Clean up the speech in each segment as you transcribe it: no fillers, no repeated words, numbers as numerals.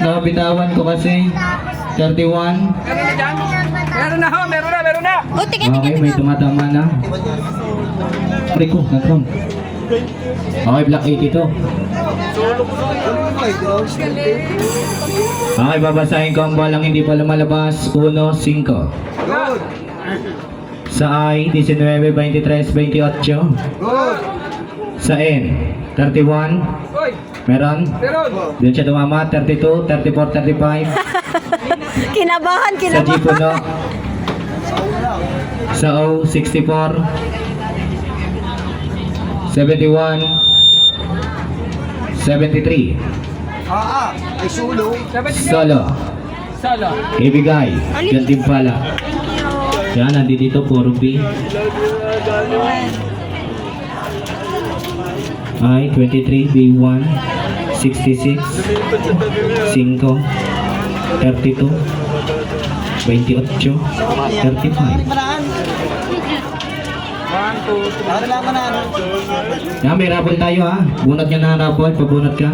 Nabitawan ko kasi. 31. Meron na ho, meron na. Oh, tika. Okay, may tumatama na. Pare ko, nag-round. Okay, black 82. Okay, babasahin ko ang balang hindi pa lumalabas. 1, 5. Sa I, 19, 23, 28. Sa N, 31. Hoy, Meron. meron. Doon siya tumama, 32, 34, 35. Kinabahan, Sa G kinabahan. puno. Sa O, 64. 71. 73. Ay sulo. Solo. Sala. Ibigay. Gantimpala. Yan, nandito puro B. I, 23, B1, 66, 5, 32, 28, 35. Yan, may rabol tayo ha. Bunot ka na rabol, pabunot ka.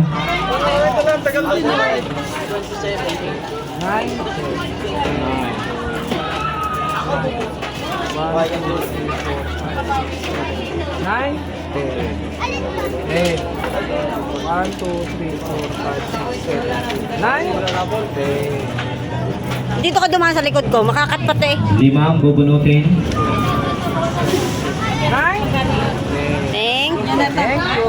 Nine. 8. 1, 2, 3, 4, 5, 6, 7. 9. Dito ka dumaan sa likod ko. Makakat pati. 5 ang bubunutin. 9. Thank Thank you.